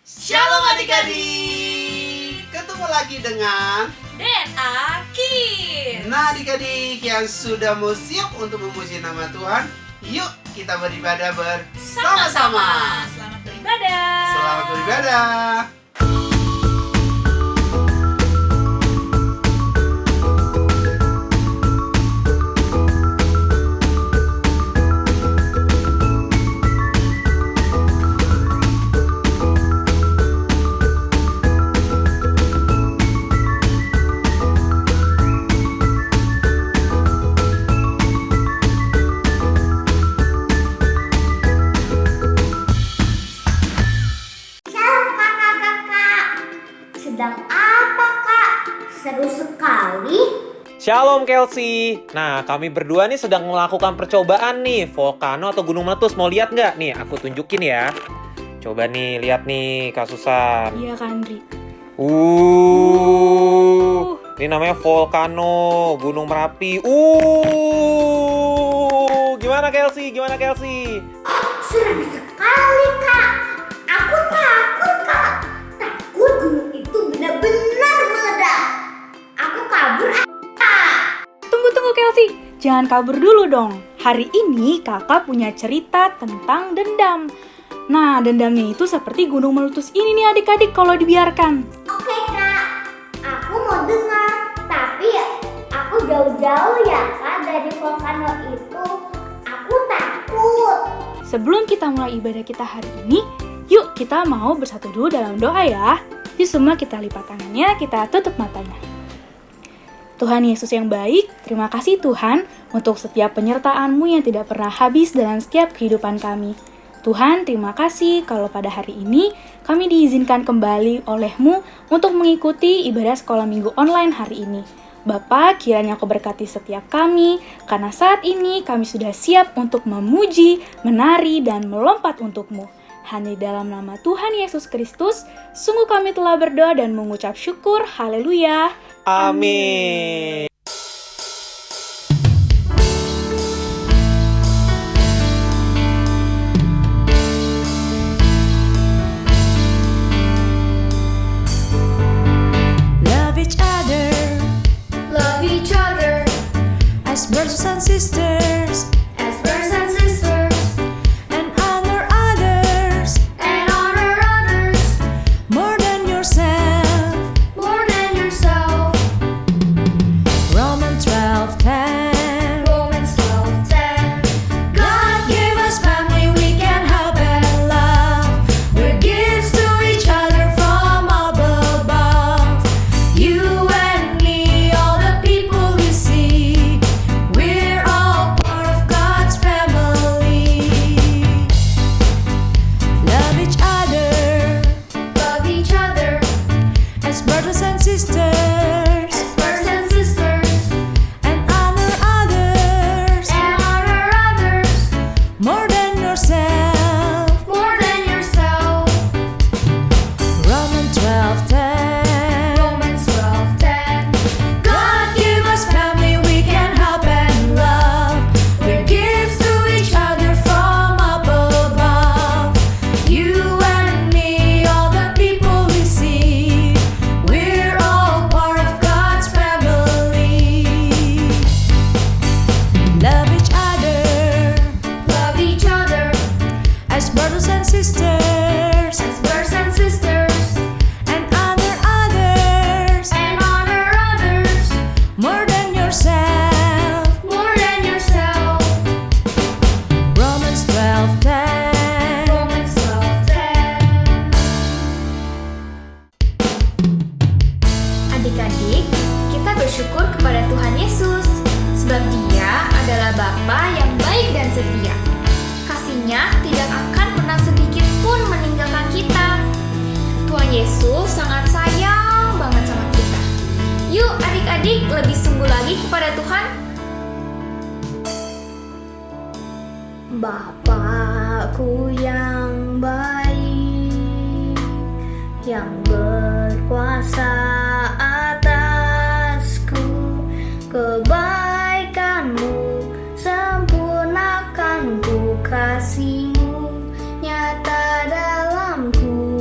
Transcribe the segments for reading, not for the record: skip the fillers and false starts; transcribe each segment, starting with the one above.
Shalom adik-adik, ketemu lagi dengan DNA Kids. Nah adik-adik yang sudah mau siap untuk memuji nama Tuhan, yuk kita beribadah bersama-sama. Selamat beribadah. Selamat beribadah. Sedang apa, Kak? Seru sekali. Shalom Kelsey. Nah, kami berdua nih sedang melakukan percobaan nih, volcano atau gunung meletus. Mau lihat nggak? Nih, aku tunjukin ya. Coba nih, lihat nih Kak Susan. Iya kan, Dri? Ini namanya volcano, gunung Merapi. Gimana Kelsey? Gimana Kelsey? Seru sekali, Kak. Aku takut, Kak. Takut gunung itu benar-benar meledak. Aku kabur, Kak. Tunggu Kelsey, jangan kabur dulu dong. Hari ini kakak punya cerita tentang dendam. Nah, dendamnya itu seperti gunung meletus ini nih adik-adik kalau dibiarkan. Oke, Kak. Aku mau dengar. Tapi aku jauh-jauh ya, Kak, dari volcano itu. Aku takut. Sebelum kita mulai ibadah kita hari ini, yuk kita mau bersatu dulu dalam doa ya. Yuk semua kita lipat tangannya, kita tutup matanya. Tuhan Yesus yang baik, terima kasih Tuhan untuk setiap penyertaan-Mu yang tidak pernah habis dalam setiap kehidupan kami. Tuhan, terima kasih kalau pada hari ini kami diizinkan kembali oleh-Mu untuk mengikuti ibadah sekolah minggu online hari ini. Bapa, kiranya Kau berkati setiap kami, karena saat ini kami sudah siap untuk memuji, menari, dan melompat untuk-Mu. Hanya dalam nama Tuhan Yesus Kristus, sungguh kami telah berdoa dan mengucap syukur. Haleluya. Amin. Love each other Love each other as brothers and sisters, as brothers and sisters, and honor others and honor others more than yourself. more than yourself. Romans 12:10. Romans 12:10. God gave us family we can help and love. We're gifts to each other from up above. You and me, all the people we see, we're all part of God's family. Love each other Love each other as brothers and sisters, as brothers and sisters, and honor others and honor others more than yourself. more than yourself. Romans 12:10. Romans 12:10. God give us family we can help and love. We're gifts to each other from up above. You and me, all the people we see, we're all part of God's family. Love each other Love each other as brothers and sisters, as brothers and sisters, and honor others and honor others more than yourself. more than yourself. Romans 12:10. Romans 12:10. Adik-adik, kita bersyukur kepada Tuhan Yesus sebab Dia adalah Bapa yang baik dan setia. Kasih-Nya tidak akan pernah sedikit pun meninggalkan kita. Tuhan Yesus sangat sayang banget sama kita. Yuk adik-adik lebih sungguh lagi kepada Tuhan. Bapakku yang baik, yang berkuasa atasku, kebaikan-Mu sempurnakan ku, kasih-Mu nyata dalamku.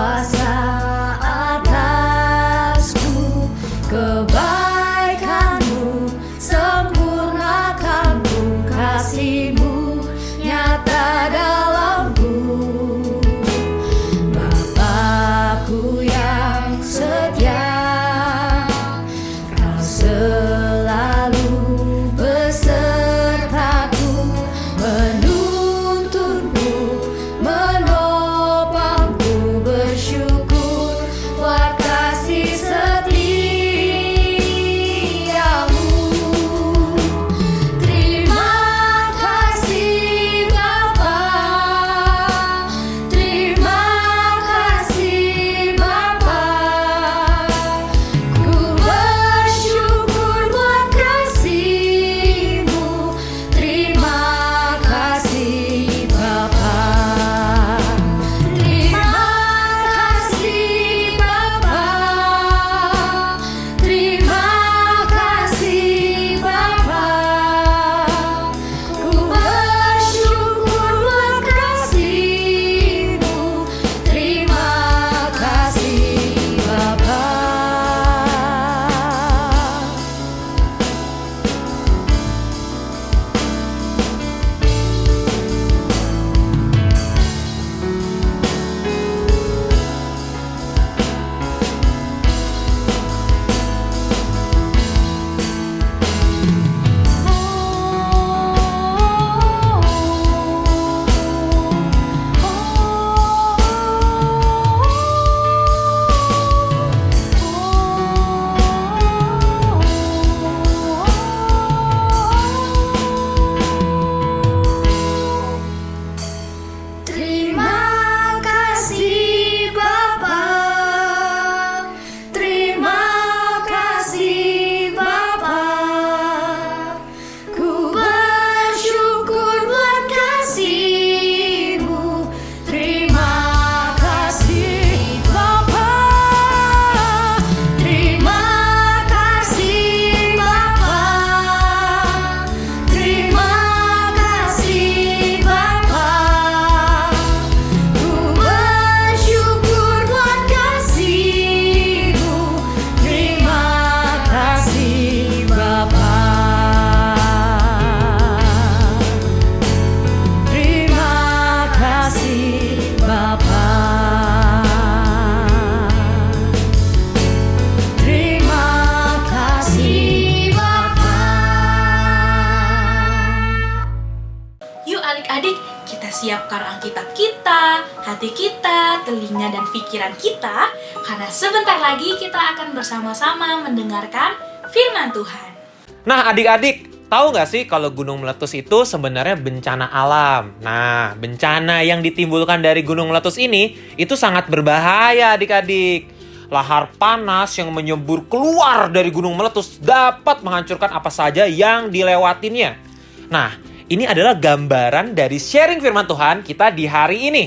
kuasa atasku, kebaikanmu sempurnakanku, kasihmu nyata dalamku. Bapakku yang setia, Kau selalu besertaku, menuntunku, menopangku, bersyukur buat kasih setiamu. Terima kasih Bapa, terima kasih Bapa, ku bersyukur buat kasih-Mu. Terima kasih Bapa, terima kasih Bapa, terima kasih Bapa, ku bersyukur buat kasih-Mu. Terima kasih Bapa. Terima kasih Bapa, terima kasih Bapa, ku bersyukur buat kasih-Mu. Terima kasih Bapa, terima kasih Bapa, terima kasih Bapa, ku bersyukur buat kasih-Mu. Terima kasih Bapa, terima kasih Bapa, terima kasih Bapa. Yuk adik-adik, kita siapkan Alkitab kita, hati kita, telinga dan pikiran kita, karena sebentar lagi kita akan bersama-sama mendengarkan firman Tuhan. Nah, adik-adik, tahu nggak sih kalau gunung meletus itu sebenarnya bencana alam? Nah, bencana yang ditimbulkan dari gunung meletus ini itu sangat berbahaya, adik-adik. Lahar panas yang menyembur keluar dari gunung meletus dapat menghancurkan apa saja yang dilewatinya. Nah, ini adalah gambaran dari sharing firman Tuhan kita di hari ini.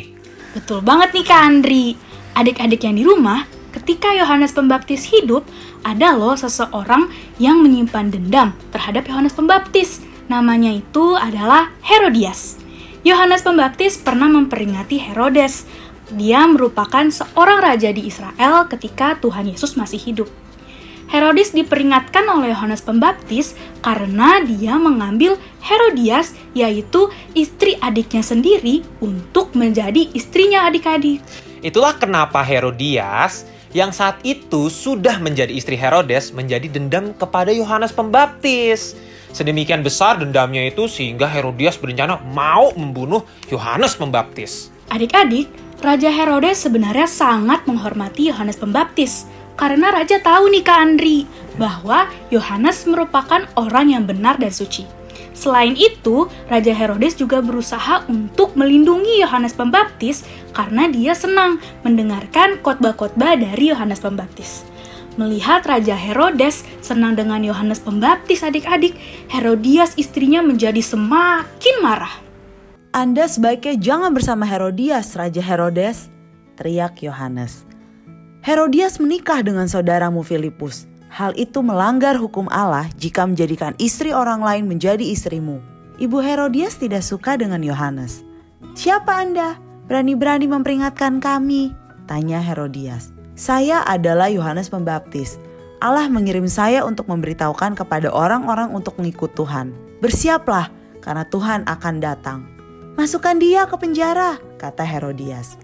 Betul banget nih Kak Andri. Adik-adik yang di rumah, ketika Yohanes Pembaptis hidup, ada loh seseorang yang menyimpan dendam terhadap Yohanes Pembaptis. Namanya itu adalah Herodias. Yohanes Pembaptis pernah memperingati Herodes. Dia merupakan seorang raja di Israel ketika Tuhan Yesus masih hidup. Herodes diperingatkan oleh Yohanes Pembaptis karena dia mengambil Herodias, yaitu istri adiknya sendiri, untuk menjadi istrinya adik-adik. Itulah kenapa Herodias yang saat itu sudah menjadi istri Herodes menjadi dendam kepada Yohanes Pembaptis. Sedemikian besar dendamnya itu sehingga Herodias berencana mau membunuh Yohanes Pembaptis. Adik-adik, Raja Herodes sebenarnya sangat menghormati Yohanes Pembaptis. Karena Raja tahu nih Kak Andri, bahwa Yohanes merupakan orang yang benar dan suci. Selain itu, Raja Herodes juga berusaha untuk melindungi Yohanes Pembaptis karena dia senang mendengarkan khotbah-khotbah dari Yohanes Pembaptis. Melihat Raja Herodes senang dengan Yohanes Pembaptis adik-adik, Herodias istrinya menjadi semakin marah. Anda sebaiknya jangan bersama Herodias, Raja Herodes, teriak Yohanes. Herodias menikah dengan saudaramu Filipus. Hal itu melanggar hukum Allah jika menjadikan istri orang lain menjadi istrimu. Ibu Herodias tidak suka dengan Yohanes. Siapa Anda? Berani-berani memperingatkan kami. Tanya Herodias. Saya adalah Yohanes Pembaptis. Allah mengirim saya untuk memberitahukan kepada orang-orang untuk mengikut Tuhan. Bersiaplah, karena Tuhan akan datang. Masukkan dia ke penjara, kata Herodias.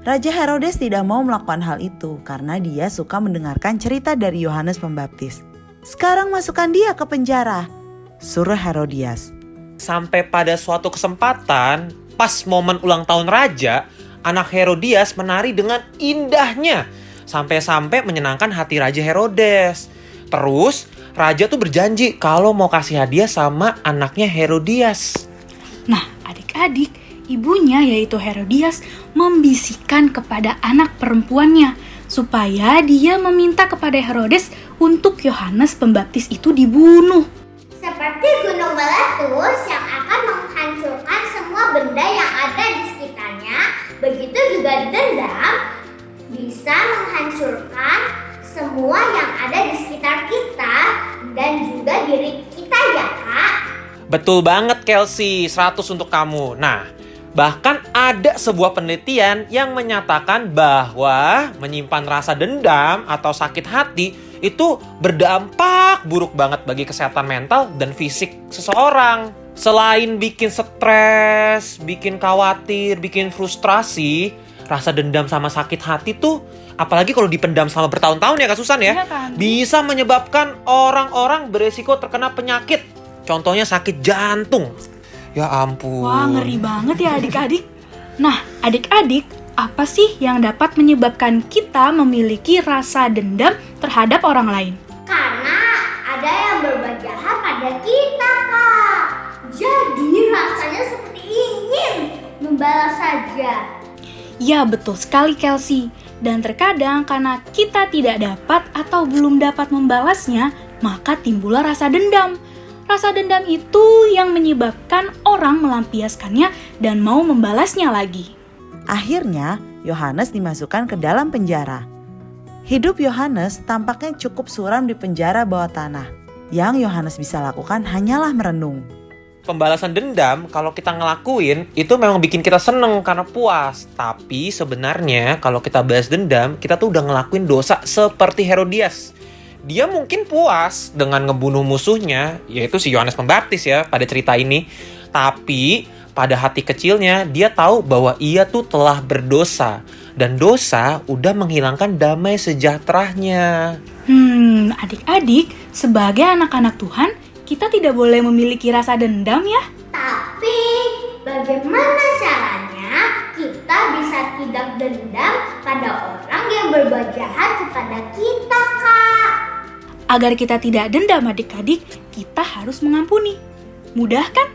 Raja Herodes tidak mau melakukan hal itu karena dia suka mendengarkan cerita dari Yohanes Pembaptis. Sekarang masukkan dia ke penjara, suruh Herodias. Sampai pada suatu kesempatan, pas momen ulang tahun raja, anak Herodias menari dengan indahnya. Sampai-sampai menyenangkan hati Raja Herodes. Terus, raja tuh berjanji kalau mau kasih hadiah sama anaknya Herodias. Nah, adik-adik, ibunya yaitu Herodias membisikkan kepada anak perempuannya supaya dia meminta kepada Herodes untuk Yohanes Pembaptis itu dibunuh. Seperti gunung meletus yang akan menghancurkan semua benda yang ada di sekitarnya, begitu juga dendam bisa menghancurkan semua yang ada di sekitar kita dan juga diri kita ya Kak. Betul banget Kelsey, 100 untuk kamu. Nah, bahkan ada sebuah penelitian yang menyatakan bahwa menyimpan rasa dendam atau sakit hati itu berdampak buruk banget bagi kesehatan mental dan fisik seseorang. Selain bikin stres, bikin khawatir, bikin frustrasi, rasa dendam sama sakit hati tuh, apalagi kalau dipendam selama bertahun-tahun ya Kak Susan ya, Iya kan? bisa menyebabkan orang-orang beresiko terkena penyakit. Contohnya sakit jantung. Ya ampun. Wah, ngeri banget ya adik-adik. Nah, adik-adik, apa sih yang dapat menyebabkan kita memiliki rasa dendam terhadap orang lain? Karena ada yang berbuat jahat pada kita Kak. Jadi rasanya seperti ingin membalas saja. Ya, betul sekali Kelsey. Dan terkadang karena kita tidak dapat atau belum dapat membalasnya, maka timbullah rasa dendam. Rasa dendam itu yang menyebabkan orang melampiaskannya dan mau membalasnya lagi. Akhirnya, Yohanes dimasukkan ke dalam penjara. Hidup Yohanes tampaknya cukup suram di penjara bawah tanah. Yang Yohanes bisa lakukan hanyalah merenung. Pembalasan dendam kalau kita ngelakuin itu memang bikin kita seneng karena puas. Tapi sebenarnya kalau kita balas dendam, kita tuh udah ngelakuin dosa seperti Herodias. Dia mungkin puas dengan ngebunuh musuhnya, yaitu si Yohanes Pembaptis ya pada cerita ini. Tapi pada hati kecilnya dia tahu bahwa ia tuh telah berdosa. Dan dosa udah menghilangkan damai sejahteranya. Adik-adik, sebagai anak-anak Tuhan, kita tidak boleh memiliki rasa dendam ya. Tapi bagaimana caranya kita bisa tidak dendam pada orang yang berbuat jahat kepada kita Kak? Agar kita tidak dendam adik-adik, kita harus mengampuni. Mudah kan?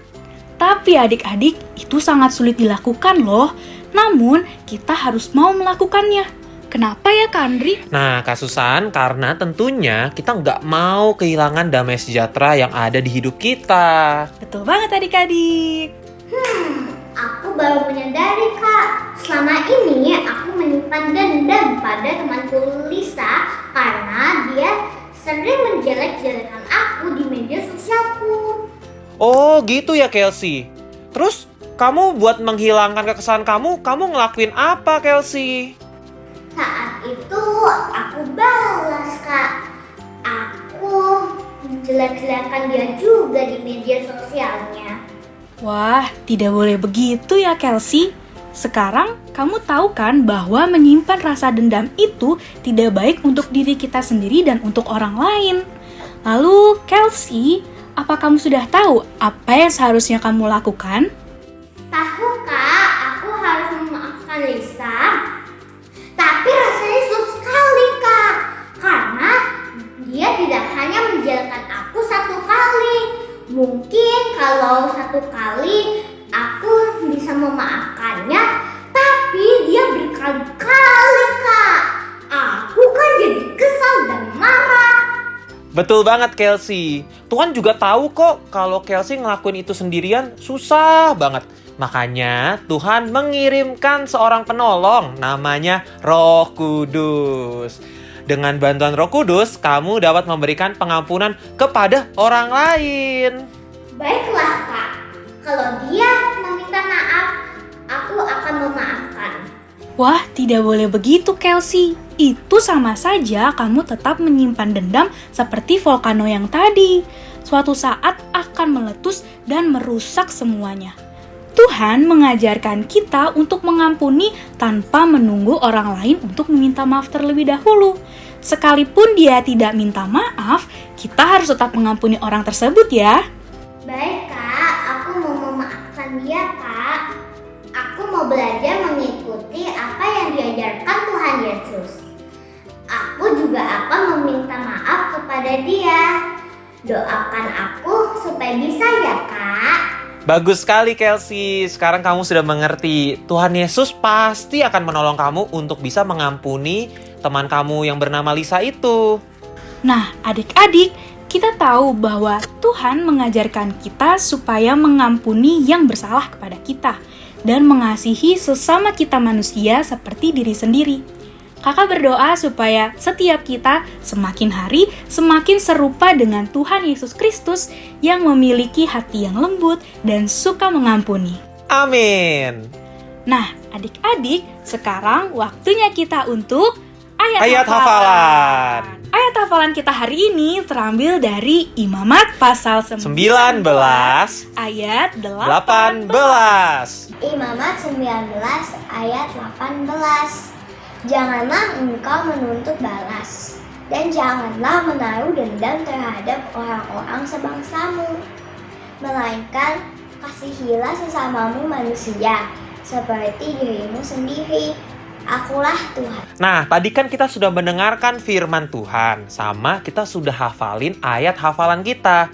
Tapi adik-adik, itu sangat sulit dilakukan loh. Namun, kita harus mau melakukannya. Kenapa ya Kak Andri? Nah Kak Susan, karena tentunya kita nggak mau kehilangan damai sejahtera yang ada di hidup kita. Betul banget adik-adik. Aku baru menyadari Kak, selama ini aku menyimpan dendam pada temanku Lisa karena dia sering menjelek-jelekan aku di media sosialku. Oh gitu ya Kelsey. Terus kamu buat menghilangkan kekesalan kamu ngelakuin apa Kelsey? Saat itu aku balas Kak. Aku menjelek-jelekan dia juga di media sosialnya. Wah, tidak boleh begitu ya Kelsey. Sekarang kamu tahu kan bahwa menyimpan rasa dendam itu tidak baik untuk diri kita sendiri dan untuk orang lain. Lalu Kelsey, apa kamu sudah tahu apa yang seharusnya kamu lakukan? Tahu Kak, aku harus memaafkan Lisa. Tapi rasanya sulit sekali Kak, karena dia tidak hanya menjelekkan aku satu kali. Mungkin kalau satu kali aku bisa memaafkannya, tapi dia berkali-kali Kak. Aku kan jadi kesal dan marah. Betul banget Kelsey. Tuhan juga tahu kok kalau Kelsey ngelakuin itu sendirian susah banget. Makanya Tuhan mengirimkan seorang penolong namanya Roh Kudus. Dengan bantuan Roh Kudus, kamu dapat memberikan pengampunan kepada orang lain. Baiklah Kak, kalau dia meminta maaf, aku akan memaafkan. Wah, tidak boleh begitu, Kelsey. Itu sama saja kamu tetap menyimpan dendam seperti volcano yang tadi. Suatu saat akan meletus dan merusak semuanya. Tuhan mengajarkan kita untuk mengampuni tanpa menunggu orang lain untuk meminta maaf terlebih dahulu. Sekalipun dia tidak minta maaf, kita harus tetap mengampuni orang tersebut ya. Baik kak, aku mau memaafkan dia kak. Aku mau belajar mengikuti apa yang diajarkan Tuhan Yesus. Aku juga akan meminta maaf kepada dia. Doakan aku supaya bisa ya kak. Bagus sekali Kelsey, sekarang kamu sudah mengerti. Tuhan Yesus pasti akan menolong kamu untuk bisa mengampuni teman kamu yang bernama Lisa itu. Nah, adik-adik, kita tahu bahwa Tuhan mengajarkan kita supaya mengampuni yang bersalah kepada kita dan mengasihi sesama kita manusia seperti diri sendiri. Kakak berdoa supaya setiap kita semakin hari semakin serupa dengan Tuhan Yesus Kristus yang memiliki hati yang lembut dan suka mengampuni. Amin. Nah, adik-adik, sekarang waktunya kita untuk Ayat hafalan. Ayat hafalan kita hari ini terambil dari Imamat pasal 19 ayat 18. Imamat 19 ayat 18. Janganlah engkau menuntut balas, dan janganlah menaruh dendam terhadap orang-orang sebangsamu, melainkan kasihilah sesamamu manusia, seperti dirimu sendiri. Akulah Tuhan. Nah, tadi kan kita sudah mendengarkan firman Tuhan, sama kita sudah hafalin ayat hafalan kita.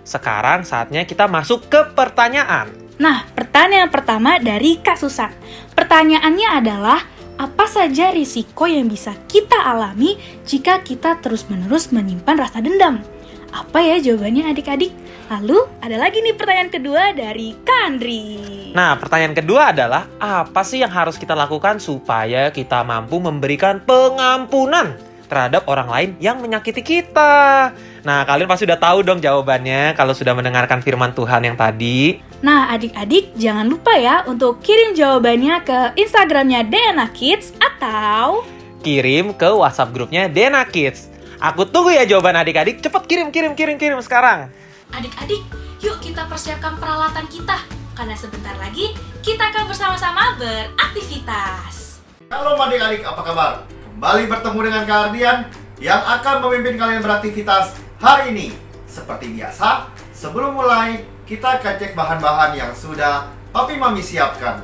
Sekarang saatnya kita masuk ke pertanyaan. Nah, pertanyaan pertama dari Kak Susan. Pertanyaannya adalah, apa saja risiko yang bisa kita alami jika kita terus-menerus menyimpan rasa dendam? Apa ya jawabannya adik-adik? Lalu ada lagi nih pertanyaan kedua dari Kak Andri. Nah, pertanyaan kedua adalah, apa sih yang harus kita lakukan supaya kita mampu memberikan pengampunan terhadap orang lain yang menyakiti kita? Nah, kalian pasti udah tahu dong jawabannya kalau sudah mendengarkan firman Tuhan yang tadi. Nah, adik-adik jangan lupa ya untuk kirim jawabannya ke Instagramnya DNA Kids atau Kirim ke WhatsApp grupnya DNA Kids. Aku tunggu ya jawaban adik-adik. Cepet kirim sekarang. adik-adik, yuk kita persiapkan peralatan kita karena sebentar lagi kita akan bersama-sama beraktivitas. Halo adik-adik, apa kabar? Kembali bertemu dengan Kak Ardian yang akan memimpin kalian beraktivitas hari ini. Seperti biasa, sebelum mulai, kita akan cek bahan-bahan yang sudah Papi Mami siapkan.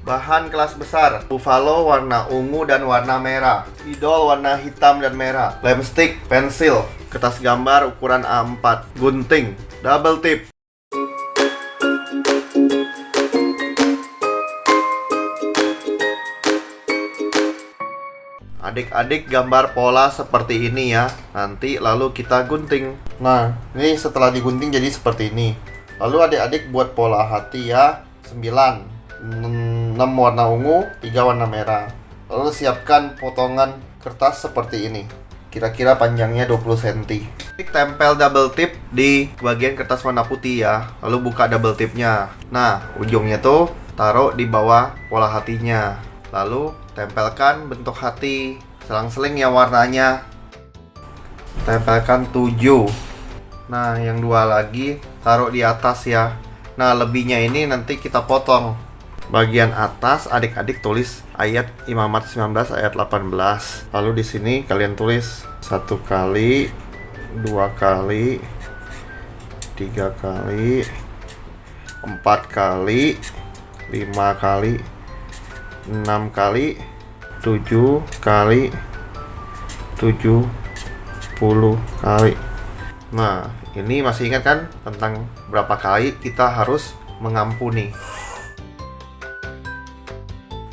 Bahan kelas besar, buffalo warna ungu dan warna merah, spidol warna hitam dan merah, lem stick, pensil, kertas gambar ukuran A4, gunting, double tip. Adik-adik gambar pola seperti ini ya. Nanti lalu kita gunting. Nah, ini setelah digunting jadi seperti ini. Lalu adik-adik buat pola hati ya. 9 warna ungu, 3 warna merah. Lalu siapkan potongan kertas seperti ini. Kira-kira panjangnya 20 cm. Tempel double tip di bagian kertas warna putih ya. Lalu buka double tipnya. Nah, ujungnya tuh taruh di bawah pola hatinya. Lalu tempelkan bentuk hati, selang-seling ya warnanya. Tempelkan 7. Nah, yang 2 lagi taruh di atas ya. Nah, lebihnya ini nanti kita potong. Bagian atas adik-adik tulis ayat Imamat 19 ayat 18. Lalu di sini kalian tulis 1 kali, 2 kali, 3 kali, 4 kali, 5 kali, 6 kali, 7 kali, 70 kali. Nah, ini masih ingat kan tentang berapa kali kita harus mengampuni.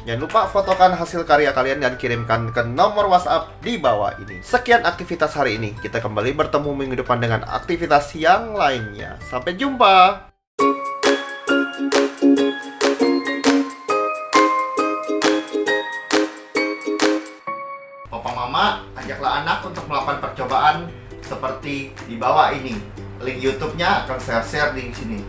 Jangan lupa fotokan hasil karya kalian dan kirimkan ke nomor WhatsApp di bawah ini. Sekian aktivitas hari ini. Kita kembali bertemu minggu depan dengan aktivitas yang lainnya. Sampai jumpa. Papa Mama, ajaklah anak untuk melakukan percobaan seperti di bawah ini. Link YouTube-nya akan saya share di sini.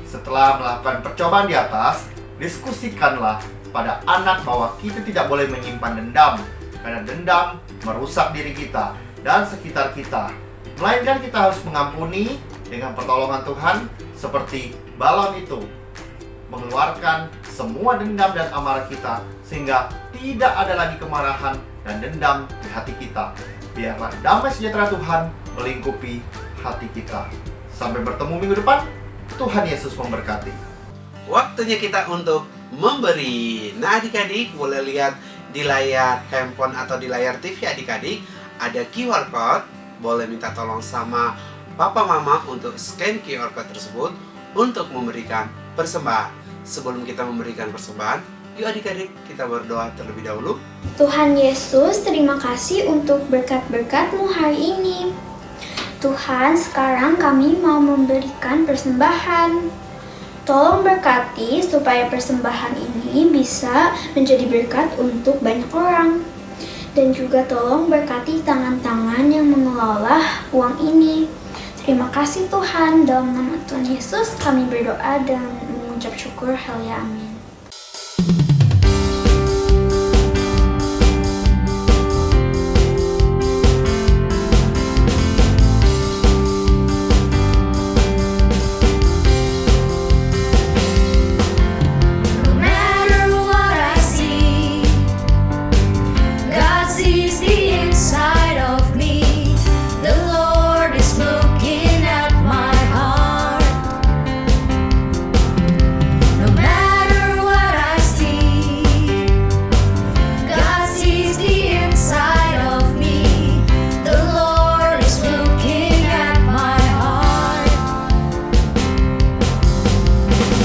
Setelah melakukan percobaan di atas, diskusikanlah kepada anak bahwa kita tidak boleh menyimpan dendam, karena dendam merusak diri kita dan sekitar kita. Melainkan kita harus mengampuni dengan pertolongan Tuhan, seperti balon itu mengeluarkan semua dendam dan amarah kita, sehingga tidak ada lagi kemarahan dan dendam di hati kita. Biarlah damai sejahtera Tuhan melingkupi hati kita. Sampai bertemu minggu depan. Tuhan Yesus memberkati. Waktunya kita untuk memberi. Nah, adik-adik boleh lihat di layar handphone atau di layar TV adik-adik ada QR code. Boleh minta tolong sama papa mama untuk scan QR code tersebut untuk memberikan persembahan. Sebelum kita memberikan persembahan, yuk adik-adik kita berdoa terlebih dahulu. Tuhan Yesus, terima kasih untuk berkat-berkat-Mu hari ini. Tuhan, sekarang kami mau memberikan persembahan. Tolong berkati supaya persembahan ini bisa menjadi berkat untuk banyak orang. Dan juga tolong berkati tangan-tangan yang mengelola uang ini. Terima kasih Tuhan, dalam nama Tuhan Yesus kami berdoa dan mengucap syukur. Haleluya, amin. No matter what I see, God sees the inside of me. The Lord is looking at my heart. No matter what I see, God sees the inside of me. The Lord is looking at my heart.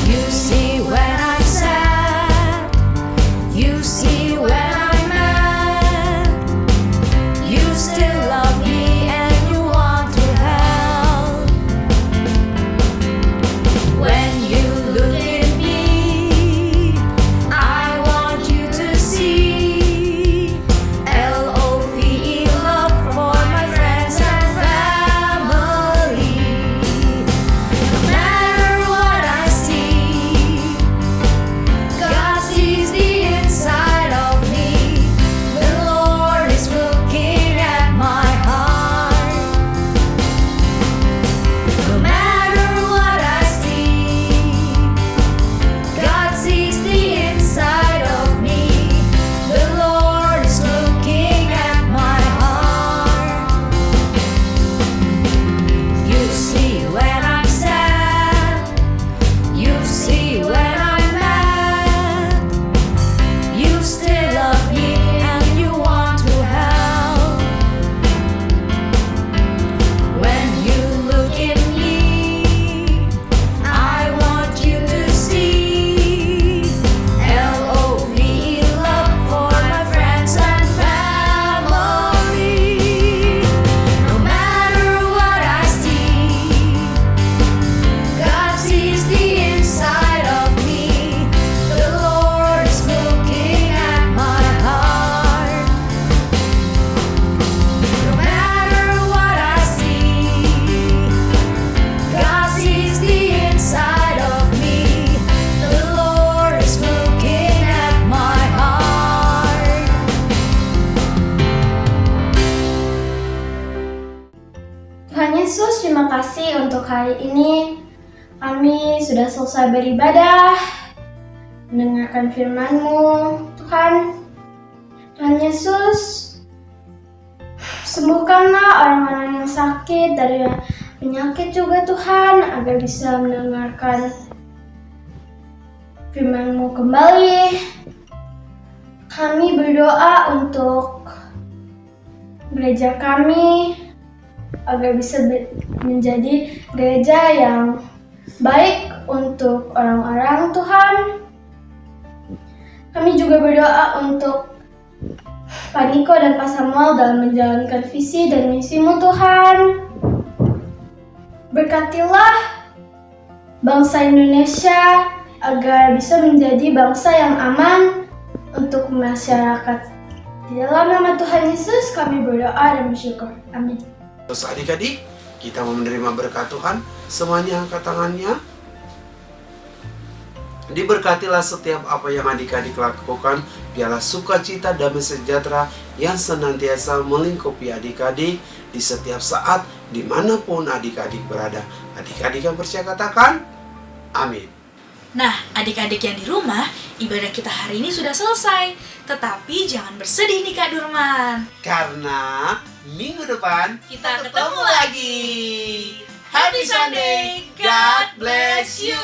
You see when I'm sad, you see when I'm mad. You still love me and you want to help. When you look at me, I want you to see LOVE, love for my friends and family. No matter what I see, God sees the inside of me. The Lord is looking at my heart. No matter what I see, God sees the inside of me. The Lord is looking at my heart. You see when I'm sad, you see when I'm mad. You still love me and you want to help. When you look at me, I want you to see LOVE, love for my friends and family. No matter what I see, God sees the inside of me. The Lord is looking at my heart. No matter what I see, God sees the inside of me. The Lord is looking at my heart. Tuhan Yesus, terima kasih untuk hari ini. Kami sudah selesai beribadah, mendengarkan firman-Mu. Tuhan Yesus, sembuhkanlah orang-orang yang sakit dari penyakit juga Tuhan, agar bisa mendengarkan firman-Mu kembali. Kami berdoa untuk gereja kami, agar bisa menjadi gereja yang baik untuk orang-orang Tuhan. Kami juga berdoa untuk Pak Niko dan Pak Samuel dalam menjalankan visi dan misi-Mu Tuhan. Berkatilah bangsa Indonesia agar bisa menjadi bangsa yang aman untuk masyarakat. Di dalam nama Tuhan Yesus kami berdoa dan bersyukur. Amin. Terus adik-adik, kita mau menerima berkat Tuhan. Semuanya angkat tangannya. Diberkatilah setiap apa yang adik-adik lakukan. Biarlah sukacita damai sejahtera yang senantiasa melingkupi adik-adik di setiap saat, dimanapun adik-adik berada. Adik-adik yang percaya katakan, amin. Nah, adik-adik yang di rumah, ibadah kita hari ini sudah selesai. Tetapi jangan bersedih nih Kak Durman. Karena minggu depan Kita ketemu lagi. Happy Sunday, God bless you.